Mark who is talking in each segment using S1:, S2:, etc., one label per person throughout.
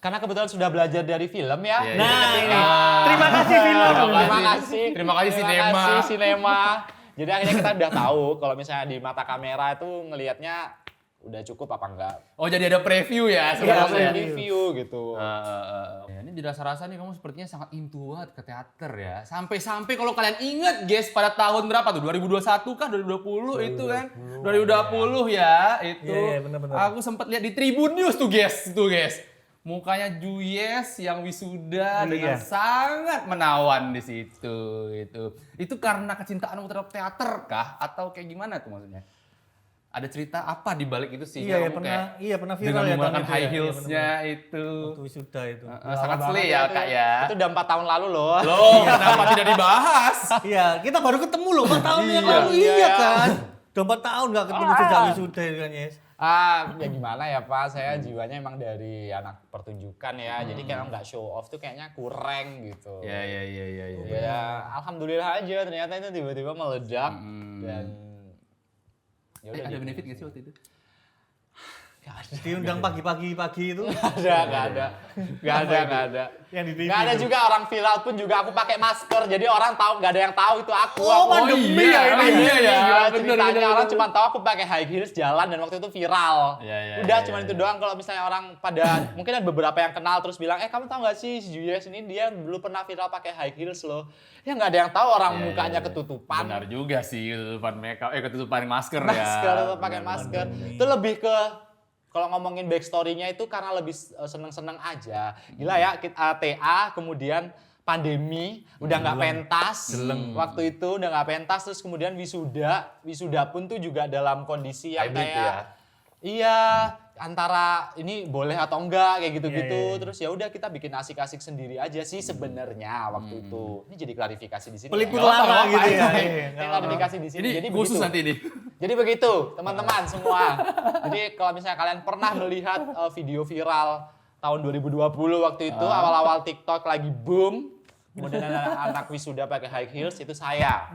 S1: karena kebetulan sudah belajar dari film ya.
S2: Nah, ini. Terima kasih film.
S3: Terima kasih sinema.
S1: Terima kasih sinema. Jadi akhirnya kita udah tahu kalau misalnya di mata kamera itu ngelihatnya udah cukup apa enggak.
S3: Oh, jadi ada preview ya
S1: Iya,
S3: sebenarnya.
S1: review gitu.
S3: Ya, ini dirasa-rasa nih kamu sepertinya sangat into banget ke teater ya. Sampai kalau kalian ingat guys pada tahun berapa tuh? 2021 kah? 2020 itu kan? 2020 ya itu.
S2: Iya, benar-benar.
S3: Aku sempat lihat di Tribun News tuh guys. Mukanya Juyes yang wisuda dengan sangat menawan di situ itu. Itu karena kecintaanmu terhadap teater kah? Atau kayak gimana tuh maksudnya? Ada cerita apa di balik itu sih?
S2: Iya,
S3: Kamu
S2: pernah viral
S3: dengan
S2: ya
S3: menggunakan
S2: tahun itu
S3: high
S2: ya.
S3: heels-nya itu.
S2: Waktu wisuda itu.
S3: Sangat slay ya Kak ya.
S1: Itu udah 4 tahun lalu loh.
S3: Loh, kenapa tidak dibahas?
S2: Iya, kita baru ketemu loh 4 tahun yang
S3: Iya.
S2: lalu. Iya kan? Udah 4 tahun nggak ketemu sejak wisuda itu kan, Yes.
S1: Ya gimana ya Pak, saya jiwanya emang dari anak pertunjukan ya. Jadi kayak nggak show off tuh kayaknya kurang gitu.
S3: Iya.
S1: Ya, alhamdulillah aja ternyata itu tiba-tiba meledak dan ya udah
S3: Ada
S1: gitu.
S3: benefit gak sih waktu itu?
S2: Diundang pagi-pagi itu.
S1: Nggak ada.
S2: Yang di TV.
S1: Nggak ada juga orang viral pun juga aku pakai masker. Jadi orang tahu, nggak ada yang tahu itu aku.
S2: Oh,
S1: Aku
S2: pandemi
S3: iya,
S2: ya ini.
S3: iya ya.
S1: Gila,
S3: Bener,
S1: ceritanya
S3: bener,
S1: orang
S3: bener.
S1: cuma tahu aku pakai high heels jalan dan waktu itu viral.
S3: Iya,
S1: Udah
S3: iya,
S1: cuma
S3: iya,
S1: itu
S3: iya.
S1: doang. Kalau misalnya orang pada mungkin ada beberapa yang kenal terus bilang, kamu tahu nggak sih si Juyes ini dia dulu pernah viral pakai high heels loh. Ya nggak ada yang tahu orang
S3: Iya,
S1: mukanya
S3: iya.
S1: ketutupan.
S3: Benar juga sih, ketutupan makeup, ketutupan masker, ya.
S1: Masker atau pakai masker. Itu lebih ke kalau ngomongin backstory-nya itu karena lebih seneng-seneng aja. Gila ya, TA kemudian pandemi udah nggak pentas waktu itu udah nggak pentas terus kemudian wisuda pun tuh juga dalam kondisi yang
S3: Hybrid
S1: kayak
S3: ya?
S1: iya antara ini boleh atau enggak kayak gitu-gitu
S2: Iya, iya.
S1: terus ya udah kita bikin asik-asik sendiri aja sih sebenarnya waktu itu ini jadi klarifikasi di sini
S2: Pelipur
S1: ya. Nggak
S2: lara
S1: apa-apa,
S2: gitu ya.
S1: ini
S2: Iya, nggak
S1: klarifikasi di sini
S3: Ini
S1: jadi
S3: khusus
S1: begitu.
S3: nanti ini.
S1: Jadi begitu, teman-teman semua. Jadi kalau misalnya kalian pernah melihat video viral tahun 2020 waktu itu, awal-awal TikTok lagi boom, kemudian ada anak wisuda pakai high heels, itu saya.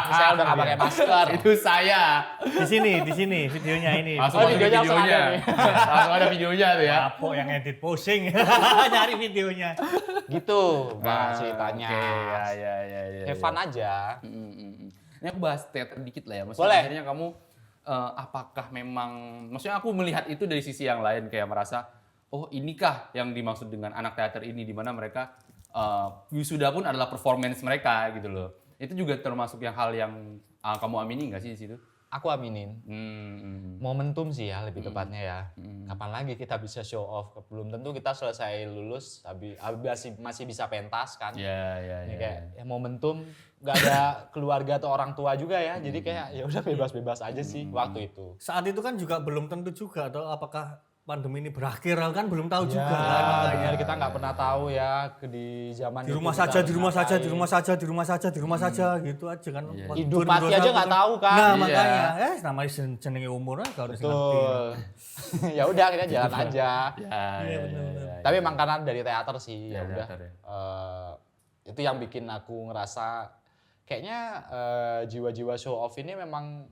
S1: Saya udah nggak pakai masker.
S3: Itu saya.
S2: Di sini videonya ini.
S3: Langsung ada
S1: videonya langsung
S3: videonya.
S1: ada nih.
S3: Langsung ada videonya tuh ya.
S2: Apo yang edit posing. Nyari videonya.
S1: Gitu, Pak, ceritanya.
S3: Oke, ya.
S1: Have fun aja.
S3: Ini aku bahas teater dikit lah ya. Maksudnya
S1: Boleh.
S3: akhirnya kamu apakah memang, maksudnya aku melihat itu dari sisi yang lain kayak merasa, oh inikah yang dimaksud dengan anak teater ini, di mana mereka wisuda pun adalah performance mereka gitu loh. Itu juga termasuk yang hal yang kamu amini nggak sih di situ?
S1: Aku aminin. Momentum sih ya lebih tepatnya ya. Kapan lagi kita bisa show off? Belum tentu kita selesai lulus, tapi masih bisa pentas kan.
S3: Ya.
S1: Ini kayak ya momentum nggak ada keluarga atau orang tua juga ya. Jadi kayak ya udah bebas-bebas aja sih waktu itu.
S2: Saat itu kan juga belum tentu juga atau apakah pandemi ini berakhir kan belum tahu juga
S1: Ya,
S2: kan.
S1: makanya kita nggak pernah tahu ya di zaman
S2: Di
S1: itu
S2: rumah
S1: kita
S2: saja,
S1: harus
S2: di rumah saja,
S1: ngapain.
S2: di rumah saja gitu aja kan. Waktu
S1: Hidup mati
S2: 2021
S1: aja nggak tahu kan.
S2: Nah,
S1: Iya.
S2: makanya namanya jenenge umur kan harus ngerti.
S1: Betul. Ya udah kita jalan aja.
S3: Ya.
S1: Tapi emang karena dari teater sih ya
S3: Ya,
S1: udah.
S3: teater ya.
S1: Itu yang bikin aku ngerasa kayaknya jiwa-jiwa show off ini memang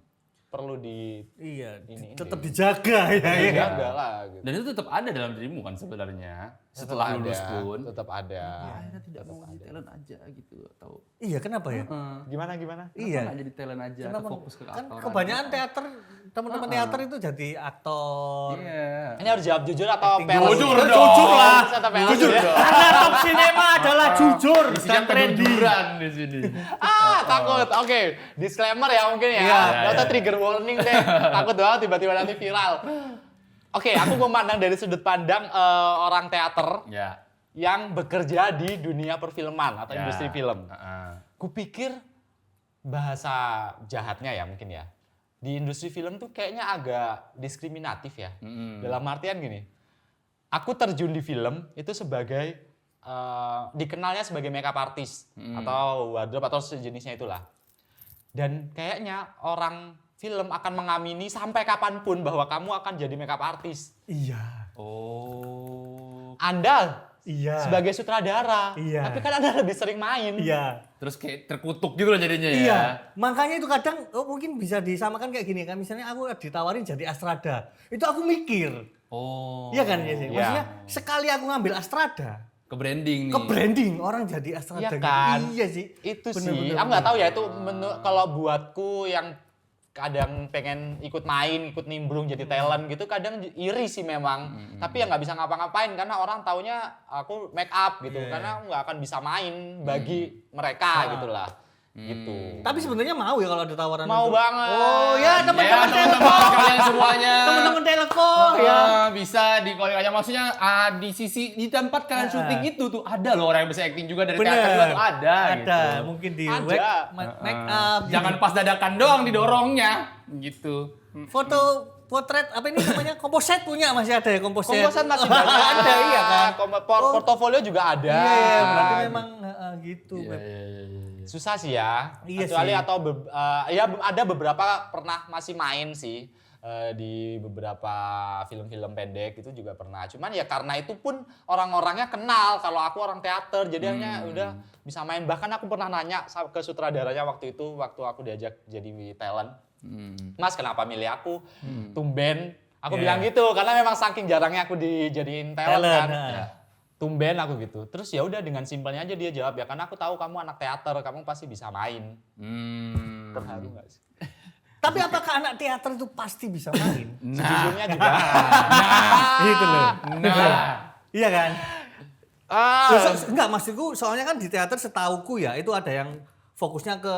S1: perlu
S2: Iya,
S1: Ini.
S2: tetap dijaga ya.
S1: dijaga lah gitu.
S3: Dan itu tetap ada dalam dirimu kan sebenarnya setelah lulus pun.
S1: Tetap ada.
S3: Akhirnya tidak mau jadi talent aja gitu atau
S2: Iya, kenapa ya?
S1: Gimana?
S2: Iya.
S3: nggak jadi talent aja atau
S2: Kenapa?
S3: fokus ke
S2: Kan
S3: aktoran.
S2: kebanyakan teater, teman-teman teater itu jadi aktor.
S3: Iya.
S1: Ini harus jawab jujur atau peres?
S3: Jujur dong.
S2: Jujur lah.
S1: Atau peres
S3: Jujur
S1: ya?
S3: dong.
S2: Karena top sinema adalah jujur
S3: Isinya
S2: dan trendy.
S3: kejujuran di sini.
S1: Takut. Oke, disclaimer ya mungkin ya.
S2: Iya.
S1: Gak usah trigger warning deh. Takut banget tiba-tiba nanti viral. Oke, aku memandang dari sudut pandang orang teater
S3: Ya.
S1: yang bekerja di dunia perfilman atau industri film. Kupikir bahasa jahatnya ya mungkin ya. Di industri film tuh kayaknya agak diskriminatif ya. Dalam artian gini, aku terjun di film itu sebagai dikenalnya sebagai makeup artist atau wardrobe atau sejenisnya itulah. Dan kayaknya orang film akan mengamini sampai kapanpun bahwa kamu akan jadi makeup artist.
S2: Iya.
S3: Oh.
S1: Anda
S2: Iya.
S1: sebagai sutradara,
S2: Iya.
S1: tapi kan Anda lebih sering main.
S2: Iya.
S3: Terus kayak terkutuk gitu loh jadinya ya.
S2: Iya, makanya itu kadang mungkin bisa disamakan kayak gini kan, misalnya aku ditawarin jadi Astrada, itu aku mikir,
S3: Oh.
S2: Iya kan ya sih?
S1: Iya.
S2: Maksudnya sekali aku ngambil Astrada,
S3: Ke branding nih.
S2: ke branding orang jadi Astrada
S1: Iya
S2: gitu.
S1: kan?
S2: Iya sih.
S1: Itu
S2: Bener,
S1: sih,
S2: bener,
S1: aku nggak
S2: bener.
S1: tahu ya itu kalau buatku yang kadang pengen ikut main, ikut nimbrung jadi talent gitu, kadang iri sih memang. Tapi ya nggak bisa ngapa-ngapain karena orang taunya aku make up gitu, karena aku nggak akan bisa main bagi mereka gitulah. Gitu.
S2: Tapi sebenarnya mau ya kalau ada tawaran
S1: Mau
S2: untuk-
S1: banget.
S2: Oh ya
S3: Ya,
S2: teman-teman
S3: teman-teman
S2: telepon.
S3: kalian semuanya.
S2: Teman-teman telepon ya.
S3: Bisa di kolik aja, maksudnya di sisi di tempat kalian syuting itu tuh ada loh orang yang bisa acting juga dari teater juga tuh ada gitu.
S2: Mungkin di
S1: Ada.
S2: make up.
S3: Jangan pas dadakan doang didorongnya gitu.
S2: Foto potret apa ini namanya komposit punya masih ada ya komposit.
S1: Komposan masih banyak.
S2: Ada iya kan.
S1: Portofolio juga ada.
S2: Iya, berarti memang gitu.
S3: Iya,
S2: Beb.
S3: iya, iya, iya.
S1: Susah sih ya.
S2: Iya
S1: Kecuali
S2: sih.
S1: atau ya ada beberapa pernah masih main sih di beberapa film-film pendek itu juga pernah. Cuman ya karena itu pun orang-orangnya kenal kalau aku orang teater, jadi akhirnya udah bisa main. Bahkan aku pernah nanya ke sutradaranya waktu itu, waktu aku diajak jadi talent, Mas kenapa milih aku? Tumben. Aku
S2: Yeah.
S1: bilang gitu karena memang saking jarangnya aku dijadiin talent kan.
S2: Talent,
S3: Ya.
S1: Tumben aku gitu. Terus ya udah dengan simpelnya aja dia jawab ya karena aku tahu kamu anak teater, kamu pasti bisa main. Terharu nggak sih?
S2: Tapi apakah anak teater itu pasti bisa main?
S1: Sejujurnya juga.
S2: Gitu loh.
S3: Nah,
S2: Iya kan?
S1: Ah.
S2: Enggak, maksudku soalnya kan di teater setauku ya itu ada yang fokusnya ke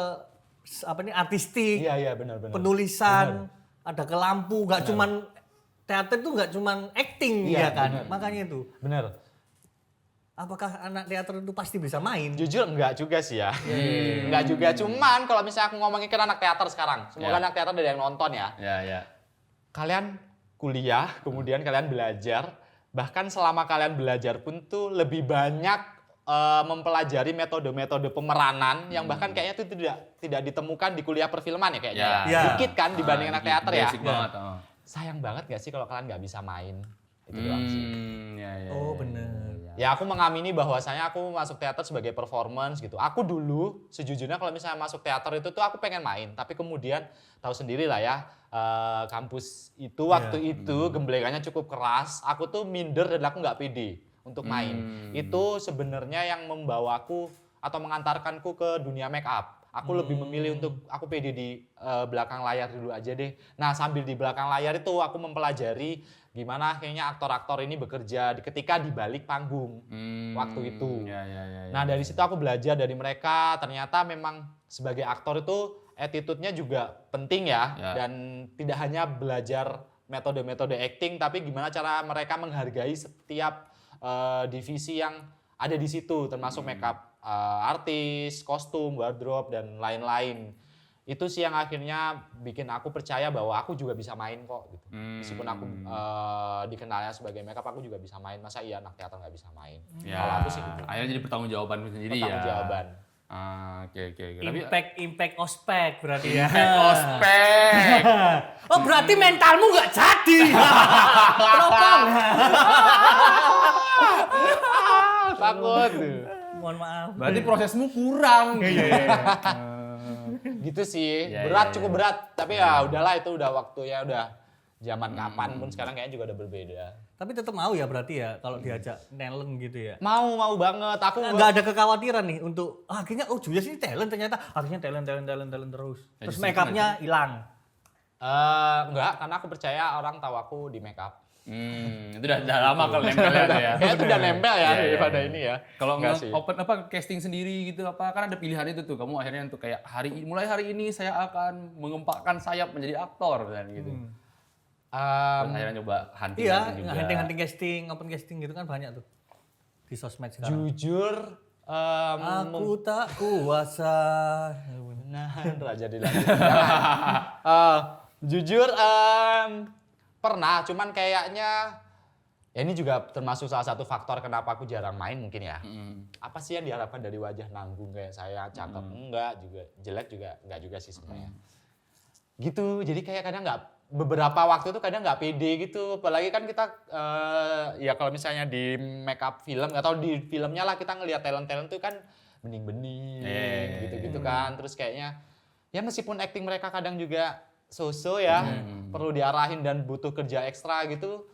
S2: apa nih artistik,
S1: Iya benar.
S2: penulisan, ada ke lampu, nggak cuman teater itu nggak cuman acting
S1: Iya,
S2: ya kan?
S1: benar.
S2: Makanya itu.
S1: Bener.
S2: Apakah anak teater itu pasti bisa main?
S1: Jujur enggak juga sih ya. Enggak juga. Cuman kalau misalnya aku ngomongin ke anak teater sekarang, semoga
S3: Ya.
S1: anak teater ada yang nonton ya.
S3: ya.
S1: Kalian kuliah, kemudian kalian belajar, bahkan selama kalian belajar pun tuh lebih banyak mempelajari metode-metode pemeranan yang bahkan kayaknya itu tidak ditemukan di kuliah perfilman ya kayaknya.
S3: Ya.
S2: Ya.
S1: Dikit kan dibanding anak teater ya.
S3: Basic banget.
S1: Sayang banget gak sih kalau kalian nggak bisa main? Itu doang sih.
S3: Ya,
S2: Oh, bener.
S1: Ya aku mengamini bahwasanya aku masuk teater sebagai performance gitu. Aku dulu sejujurnya kalau misalnya masuk teater itu tuh aku pengen main. Tapi kemudian tahu sendiri lah ya kampus itu waktu itu gemblengannya cukup keras. Aku tuh minder dan aku nggak pede untuk main. Itu sebenarnya yang membawaku atau mengantarkanku ke dunia make up. Aku lebih memilih untuk aku pede di belakang layar dulu aja deh. Nah sambil di belakang layar itu aku mempelajari gimana akhirnya aktor-aktor ini bekerja ketika di balik panggung waktu itu.
S3: Ya.
S1: Nah dari situ aku belajar dari mereka, ternyata memang sebagai aktor itu attitude-nya juga penting ya. Dan tidak hanya belajar metode-metode acting, tapi gimana cara mereka menghargai setiap divisi yang ada di situ, termasuk makeup artis, kostum, wardrobe, dan lain-lain. Itu sih yang akhirnya bikin aku percaya bahwa aku juga bisa main kok gitu. Meskipun aku dikenalnya sebagai makeup, aku juga bisa main. Masa iya anak teater nggak bisa main?
S3: Ya.
S1: Kalau aku sih gitu.
S3: Akhirnya jadi pertanggungjawaban sendiri ya.
S1: Pertanggungjawaban.
S3: Oke.
S2: Impact ospek berarti ya.
S3: Ospek.
S2: Oh berarti mentalmu nggak jadi. Teropong.
S1: Takut.
S2: Mohon maaf.
S3: Berarti prosesmu kurang.
S1: Gitu sih.
S3: Ya,
S1: Berat,
S3: ya,
S1: cukup berat. Tapi ya udahlah itu udah waktunya udah zaman kapan pun sekarang kayaknya juga udah berbeda.
S2: Tapi tetap mau ya berarti ya kalau diajak talent gitu ya.
S1: Mau banget. Aku
S2: Nggak ada kekhawatiran nih untuk akhirnya oh Julius ini talent ternyata akhirnya talent terus. Terus
S3: justru
S2: make up-nya hilang.
S1: enggak, karena aku percaya orang tahu aku di make up.
S3: Itu udah lama kalau nempelnya tuh ya.
S1: Kayaknya itu udah nempel ya
S3: Iya, iya,
S1: daripada
S3: iya.
S1: ini ya.
S3: Kalau
S1: Enggak
S3: nggak
S1: sih.
S3: open apa casting sendiri gitu apa kan ada pilihan itu tuh kamu akhirnya untuk kayak mulai hari ini saya akan mengempakkan sayap menjadi aktor dan gitu. Terus akhirnya coba hunting
S2: Iya,
S3: juga.
S2: hunting casting, open casting gitu kan banyak tuh di sosmed sekarang.
S1: Jujur
S2: Aku tak kuasa.
S1: Nah, raja di langit. Jujur pernah, cuman kayaknya ya ini juga termasuk salah satu faktor kenapa aku jarang main mungkin ya. Apa sih yang diharapkan dari wajah nanggung kayak saya, cakep enggak juga, jelek juga enggak juga sih sebenarnya. Gitu, jadi kayak kadang beberapa waktu itu kadang nggak pede gitu, apalagi kan kita ya kalau misalnya di make up film atau di filmnya lah kita ngelihat talent-talent itu kan bening-bening gitu-gitu kan, terus kayaknya ya meskipun acting mereka kadang juga so-so ya, perlu diarahin dan butuh kerja ekstra gitu,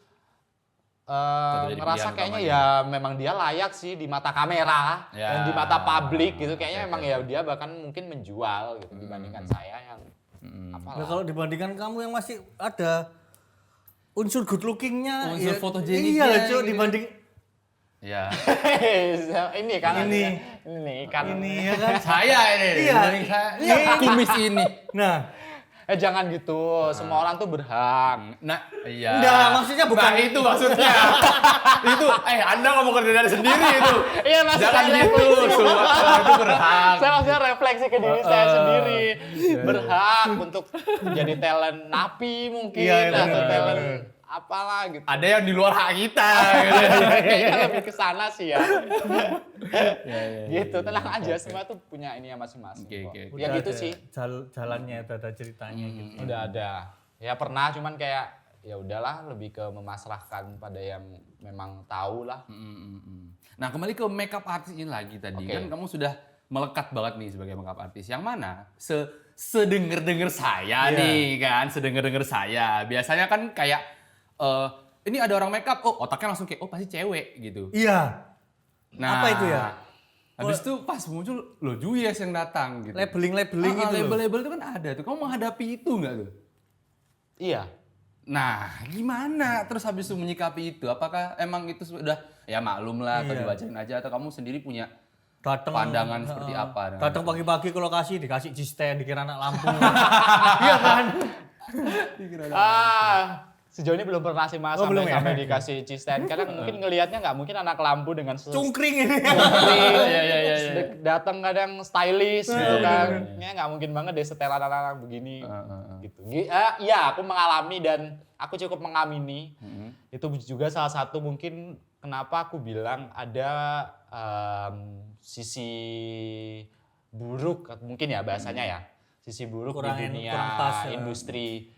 S3: jadi
S1: ngerasa
S3: pilihan
S1: kayaknya
S3: utamanya.
S1: ya memang dia layak sih di mata kamera
S3: Ya.
S1: dan di mata publik gitu. Kayaknya
S3: Oke,
S1: emang
S3: oke.
S1: ya dia bahkan mungkin menjual gitu dibandingkan saya yang
S2: Nah,
S1: apalah.
S2: kalau dibandingkan kamu yang masih ada unsur good looking-nya,
S3: Unsur
S2: ya,
S3: fotogeniknya
S2: iya,
S3: gitu.
S2: Cuk, dibanding
S3: Ya.
S1: ini kan
S2: Ini.
S1: kan.
S2: ini ya kan.
S3: Saya ini.
S2: Iya.
S3: dibanding saya. Lihat kumis ini.
S2: Nah,
S1: Jangan gitu. Semua orang tuh berhak.
S3: Nah, iya.
S2: Enggak, maksudnya bukan
S3: Nah, itu maksudnya. itu, Anda ngomong ke diri sendiri itu.
S1: Iya, maksud
S3: Jangan
S1: saya
S3: gitu. Semua orang itu berhak.
S1: Saya maksudnya refleksi ke diri saya sendiri. Berhak untuk jadi talent napi mungkin
S2: Iya, iya,
S1: atau
S2: benar,
S1: talent
S2: benar.
S1: apalah gitu.
S3: Ada yang di luar hak kita. gitu.
S1: Kayaknya lebih ke sana sih ya.
S3: Ya,
S1: Gitu, tenang aja, semua tuh punya ini ya masing-masing.
S3: Oke,
S1: kok.
S3: oke, oke.
S1: Ya
S2: udah
S1: gitu
S2: ada
S1: sih.
S2: jalannya, udah ada ceritanya gitu.
S1: Udah ada. Ya pernah, cuman kayak ya udahlah, lebih ke memasrahkan pada yang memang tahu lah.
S3: Nah, kembali ke makeup artist ini lagi tadi.
S1: Oke.
S3: Kan kamu sudah melekat banget nih sebagai makeup artist. Yang mana sedenger-denger saya
S2: Iya.
S3: nih kan, sedenger-denger saya. Biasanya kan kayak ini ada orang makeup, oh otaknya langsung kayak oh pasti cewek gitu.
S2: Iya,
S3: Nah,
S2: Apa itu ya?
S3: Habis itu pas muncul lo Juyes yang datang gitu.
S2: labeling-labeling itu loh.
S3: Label-label itu kan ada tuh. Kamu menghadapi itu nggak tuh?
S1: Iya.
S3: Nah, gimana terus habis itu menyikapi itu? Apakah emang itu sudah ya maklum lah atau
S2: Iya.
S3: dibacain aja atau kamu sendiri punya
S2: Datang
S3: pandangan seperti apa dengan
S2: Datang
S3: itu?
S2: pagi-pagi ke lokasi dikasih G-stand, dikira anak lampu. Iya kan?
S1: Sejauh ini belum pernah sih Mas
S2: Oh, belum ya?
S1: sampai dikasih G-stand. Karena mungkin ngelihatnya nggak mungkin anak lampu dengan
S2: Cungkring ini.
S3: Iya.
S1: datang kadang stylish gitu kan. Ya nggak mungkin banget deh setelan anak-anak begini. Gitu. Iya, aku mengalami dan aku cukup mengamini. Itu juga salah satu mungkin kenapa aku bilang ada sisi buruk mungkin ya bahasanya ya. Sisi buruk
S2: Kurang
S1: di dunia
S2: kurang pas, ya.
S1: industri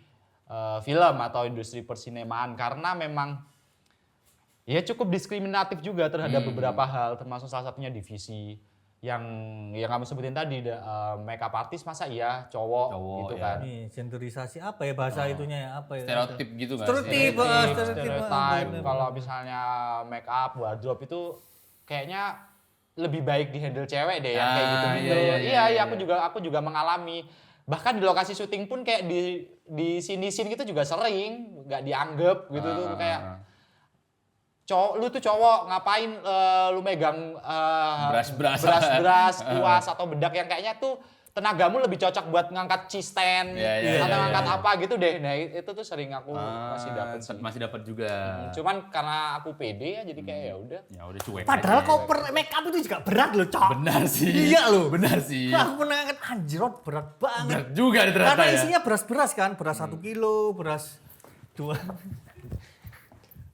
S1: film atau industri persinemaan karena memang ya cukup diskriminatif juga terhadap beberapa hal termasuk salah satunya divisi yang kamu sebutin tadi makeup artist masa iya cowok gitu
S3: ya.
S1: kan.
S2: Nih, genderisasi apa ya bahasa itunya ya? Apa ya?
S3: Stereotip gitu nggak
S2: Stereotip.
S3: sih?
S1: Stereotype kalau misalnya make up wardrobe itu kayaknya lebih baik dihandle cewek deh yang kayak gitu. Iya, aku juga mengalami. Bahkan di lokasi syuting pun kayak di scene gitu juga sering nggak dianggap gitu tuh kayak cowok lu tuh cowok ngapain lu megang beras kuas atau bedak yang kayaknya tuh tenagamu lebih cocok buat ngangkat C-stand atau ngangkat apa gitu deh. Nah, itu tuh sering aku masih dapat sih.
S3: Masih dapat juga.
S1: Cuman karena aku pede ya jadi kayak ya udah.
S3: Ya udah cuek.
S2: Padahal
S3: aja.
S2: koper make up itu juga berat loh, Cok.
S3: Benar sih.
S2: Iya loh.
S3: Benar sih.
S2: Aku pernah angkat anjrot berat banget.
S3: Benar juga ternyata
S2: Karena
S3: ya.
S2: isinya beras-beras kan, beras 1 kilo, beras 2.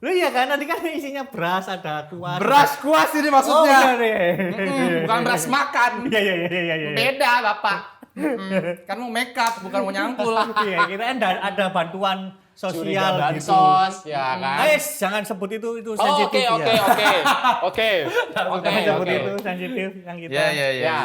S2: Lu iya kan, tadi kan isinya beras, ada kuah.
S3: Beras kuas ini
S2: Oh,
S3: maksudnya.
S2: benar ya.
S3: Bukan beras makan.
S2: Iya, iya.
S3: Beda, Bapak. Kan mau make up, bukan mau nyangkul.
S2: Iya, kita ada bantuan sosial
S1: Curiga
S2: gitu.
S1: bansos ya kan.
S2: Jangan sebut itu
S1: Oh,
S2: sensitif
S1: oke.
S2: Jangan sebut itu sensitif yang kita.
S3: Ya.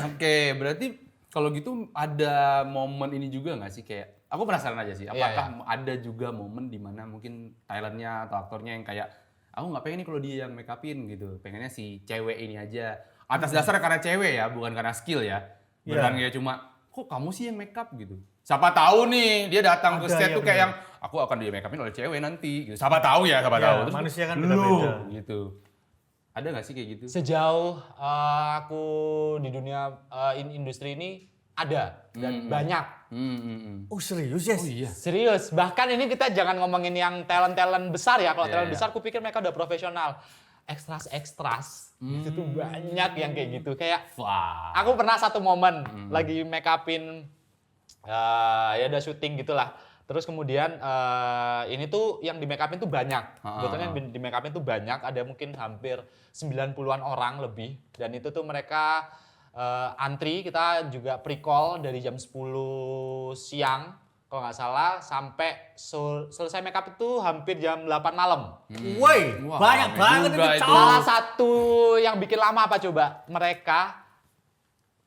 S3: Oke, berarti kalau gitu ada momen ini juga nggak sih kayak aku penasaran aja sih, apakah ada juga momen di mana mungkin talentnya atau aktornya yang kayak aku nggak pengen nih kalau dia yang make upin gitu, pengennya si cewek ini aja atas dasar karena cewek ya, bukan karena skill ya, beneran ya cuma kok kamu sih yang make up gitu. Siapa tahu nih dia datang ke
S2: Ada,
S3: set
S2: ya,
S3: tuh kayak
S2: bener.
S3: yang aku akan di make upin oleh cewek nanti gitu. Siapa tahu ya, siapa
S2: Ya,
S3: tahu. Terus
S2: manusia kan
S3: lu,
S2: beda-beda.
S3: gitu. Ada nggak sih kayak gitu?
S1: Sejauh aku di dunia industri ini ada dan banyak.
S2: Oh, serius ya?
S3: Oh iya.
S1: Serius, bahkan ini kita jangan ngomongin yang talent-talent besar ya. Kalau
S3: Iya,
S1: talent
S3: iya.
S1: besar kupikir mereka udah profesional. Ekstras itu tuh banyak yang kayak gitu. Kayak
S3: Wah.
S1: aku pernah satu momen lagi make upin ya udah syuting gitulah. Terus kemudian ini tuh yang di make upin tuh banyak. Sebetulnya yang di make upin tuh banyak, ada mungkin hampir 90-an orang lebih. Dan itu tuh mereka antri, kita juga pre-call dari jam 10 siang kalau nggak salah sampai selesai make up itu hampir jam 8 malam.
S2: Woi,
S3: Wah,
S2: banyak
S3: rame
S2: banget
S3: juga
S2: itu,
S3: itu.
S2: Cok.
S1: Salah satu yang bikin lama apa coba? Mereka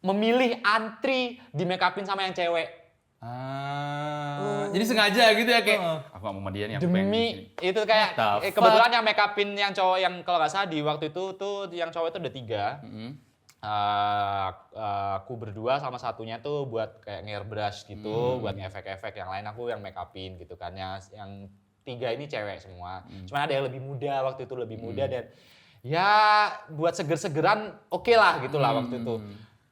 S1: memilih antri di make upin sama yang cewek.
S3: Jadi sengaja gitu ya kayak aku gak mau sama dia nih, aku pengen di
S1: Demi
S3: sini.
S1: itu kayak
S3: What the
S1: kebetulan yang make upin yang cowok yang kalau nggak salah di waktu itu tuh yang cowok itu ada 3. Aku berdua sama satunya tuh buat kayak airbrush gitu, buat efek-efek, yang lain aku yang make upin gitu kan. Yang 3 ini cewek semua. Cuman ada yang lebih muda waktu itu, lebih muda dan ya buat seger-segeran oke lah gitu lah waktu itu.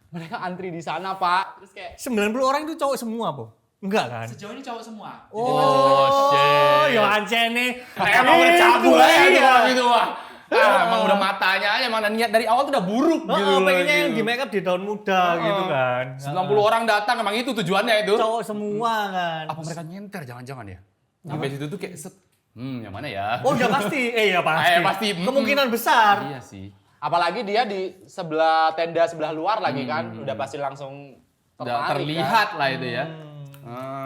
S1: Mereka antri di sana, Pak. Terus kayak
S2: 90 orang itu cowok semua, Po? Enggak kan?
S1: sejauh ini cowok semua.
S2: Oh,
S3: shit.
S2: ya ancene.
S3: Emang udah cabul aja gitu
S2: iya.
S3: gitu wah. Emang udah matanya aja, emang niat dari awal tuh udah buruk gitu.
S2: Oh, pengennya
S3: gitu.
S2: yang di make up di tahun muda gitu kan.
S3: 90 orang datang, emang itu tujuannya itu.
S2: Cowok semua kan.
S3: Apa mereka nyenter jangan-jangan ya? Sampai situ tuh kayak set. Yang mana ya?
S2: Oh, ya pasti. Ya pasti.
S3: Pasti.
S2: Kemungkinan besar.
S3: Iya sih.
S1: Apalagi dia di sebelah tenda sebelah luar lagi kan, udah pasti langsung
S3: Udah
S1: tertarik
S3: terlihat
S1: kan.
S3: lah itu ya.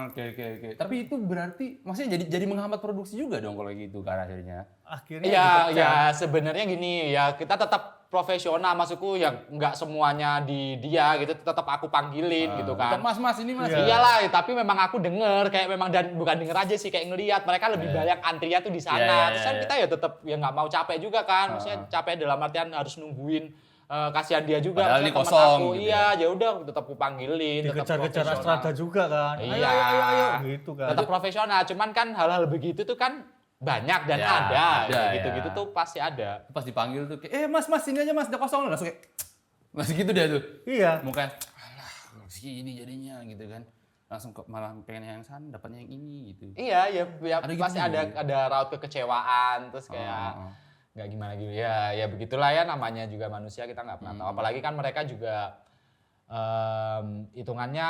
S3: Oke. Tapi itu berarti maksudnya jadi menghambat produksi juga dong kalau gitu kan akhirnya.
S2: Akhirnya
S1: Iya,
S2: dipecat.
S1: ya sebenarnya gini ya, kita tetap profesional, maksudku ya nggak semuanya di dia gitu, tetap aku panggilin gitu kan.
S3: Mas ini mas.
S2: Iya.
S1: Iyalah, tapi memang aku denger kayak memang, dan bukan denger aja sih, kayak ngelihat mereka lebih banyak antrian tuh di sana.
S3: Iya,
S1: Terus kan kita ya tetap ya nggak mau capek juga kan, maksudnya capek dalam artian harus nungguin. Kasihan dia juga,
S3: Padahal
S1: maksudnya
S3: ini
S1: temen
S3: kosong
S1: aku.
S3: gitu
S1: Iya, ya udah tetap aku panggilin, tetap
S2: dikejar-kejar
S1: profesional.
S2: Astrada juga kan.
S1: Iya.
S2: Ayo gitu kan.
S1: Tetap profesional, cuman kan hal-hal begitu tuh kan banyak dan
S3: Ya,
S1: ada
S3: ada,
S1: gitu-gitu
S3: ya.
S1: tuh pasti ada.
S3: Pas dipanggil tuh kayak, mas sini aja mas, udah kosong. Langsung kayak, masih gitu dia tuh.
S2: Iya.
S3: Mukanya, alah segini jadinya gitu kan. Langsung malah pengen yang sana, dapatnya yang ini gitu.
S1: Iya, ya
S3: Ada gitu
S1: pasti
S3: juga.
S1: ada raut kekecewaan, terus kayak nggak gimana gitu. Ya begitulah ya, namanya juga manusia, kita nggak pernah tahu. Apalagi kan mereka juga hitungannya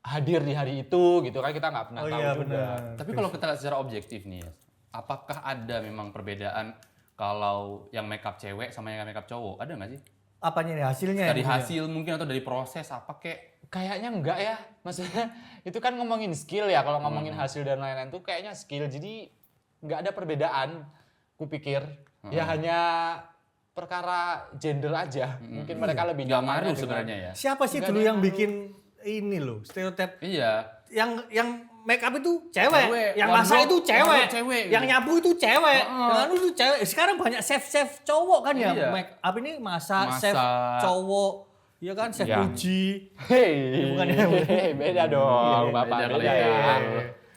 S1: hadir di hari itu gitu kan, kita nggak pernah
S2: Oh
S1: tahu
S2: iya
S1: juga.
S2: benar.
S3: Tapi kalau kita lihat secara objektif nih ya, apakah ada memang perbedaan kalau yang makeup cewek sama yang makeup cowok? Ada nggak sih?
S2: Apanya nih hasilnya?
S3: Dari
S2: ya?
S3: hasil mungkin atau dari proses apa kek?
S1: Kayaknya enggak ya, maksudnya itu kan ngomongin skill ya, kalau ngomongin hasil dan lain-lain tuh kayaknya skill, jadi nggak ada perbedaan, kupikir. Ya hanya perkara gender aja, mungkin mereka lebih
S3: Nggak
S1: nyaman
S3: ngaruh
S1: dengan-
S3: sebenarnya ya.
S2: Siapa sih
S1: Nggak
S2: dulu
S1: ada
S2: yang
S1: yang
S2: bikin ini loh, stereotip
S3: Iya.
S2: yang make up itu cewek,
S3: Cewek.
S2: yang
S3: Wardrobe-
S2: masak itu cewek,
S3: wardrobe cewek gitu.
S2: yang nyapu itu cewek, yang anu itu cewek. Sekarang banyak chef cowok kan ya,
S3: Iya.
S2: make up ini masak,
S3: Masak.
S2: chef cowok, ya kan, chef
S1: Ya.
S2: Puji.
S1: Hei,
S2: bukan ya?
S1: beda dong, Bapak,
S3: beda
S1: beda
S3: kali
S1: ya.
S3: ya.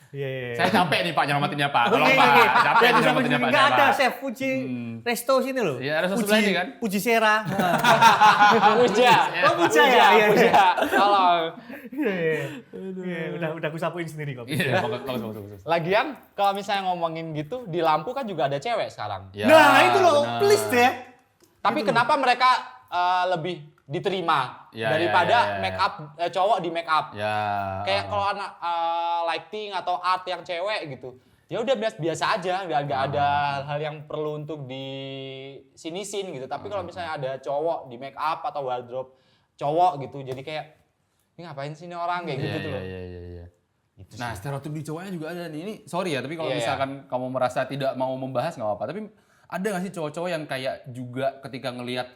S2: Iya.
S3: Saya capek nih Pak nyelamatinnya Pak. Tolong
S2: Oke,
S3: Pak.
S2: oke.
S3: Capek
S2: Ya,
S3: nih nyelamatinnya Pak.
S2: Enggak ada
S3: Pak.
S2: chef Puji resto sini loh.
S3: Iya, resto sebelah ini kan?
S2: Puji Sera.
S1: Puja,
S2: Oh, Puja ya, iya, iya.
S1: Puja, tolong.
S2: Iya, udah aku sapuin sendiri kok.
S3: Iya, bagus.
S1: Lagian kalau misalnya ngomongin gitu, di lampu kan juga ada cewek sekarang.
S3: Ya,
S2: Nah, itu loh,
S3: benar.
S2: please deh.
S1: Tapi kenapa mereka lebih diterima
S3: Ya,
S1: daripada
S3: ya.
S1: make up cowok di make up?
S3: Ya.
S1: Kayak kalau anak lighting atau art yang cewek gitu, ya udah biasa aja, nggak ada hal yang perlu untuk di sinisin gitu. Tapi kalau misalnya ada cowok di make up atau wardrobe cowok gitu, jadi kayak ini ngapain sih ini orang kayak gitu tuh loh.
S3: Iya.
S1: Gitu
S3: Nah,
S1: sih.
S3: stereotip di cowoknya juga ada nih. Ini sorry ya, tapi kalau
S1: Iya,
S3: misalkan kamu merasa tidak mau membahas nggak apa-apa. Tapi ada nggak sih cowok-cowok yang kayak juga ketika ngelihat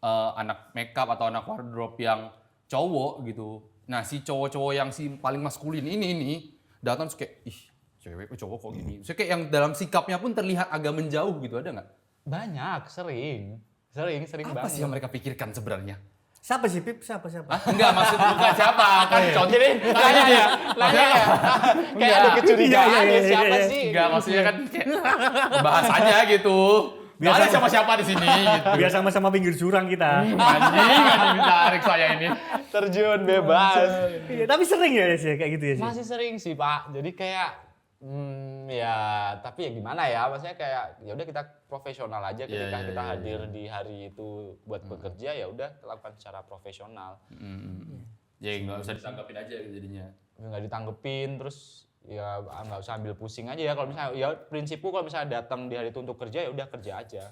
S3: anak makeup atau anak wardrobe yang cowok gitu. Nah, si cowok-cowok yang si paling maskulin ini datang terus kayak, ih, cewek cowok kok gini. So, kayak yang dalam sikapnya pun terlihat agak menjauh gitu, ada nggak?
S1: Banyak, sering
S3: Apa
S1: banget.
S3: sih yang mereka pikirkan sebenarnya?
S2: Siapa sih Pip? Siapa?
S3: Enggak, maksud bukan siapa. Kan contoh
S1: Jadi nanya ya, kayak ada kecurigaan ya, siapa
S2: iya.
S1: sih?
S3: Enggak, maksudnya kan kayak bahas aja gitu. Nggak ada siapa-siapa di sini gitu.
S2: Biar sama-sama pinggir jurang kita.
S3: Anjing ditarik saya ini.
S1: Terjun bebas.
S2: Iya, tapi sering ya sih kayak gitu ya sih.
S1: Masih sering sih Pak. Jadi kayak ya tapi ya gimana ya, maksudnya kayak ya udah kita profesional aja ketika kita hadir di hari itu buat bekerja, ya udah lakukan secara profesional.
S3: Ya nggak usah ditanggapin aja jadinya.
S1: Nggak ditanggepin, terus ya nggak usah ambil pusing aja ya. Kalau misalnya ya prinsipku kalau misalnya datang di hari itu untuk kerja, ya udah kerja aja.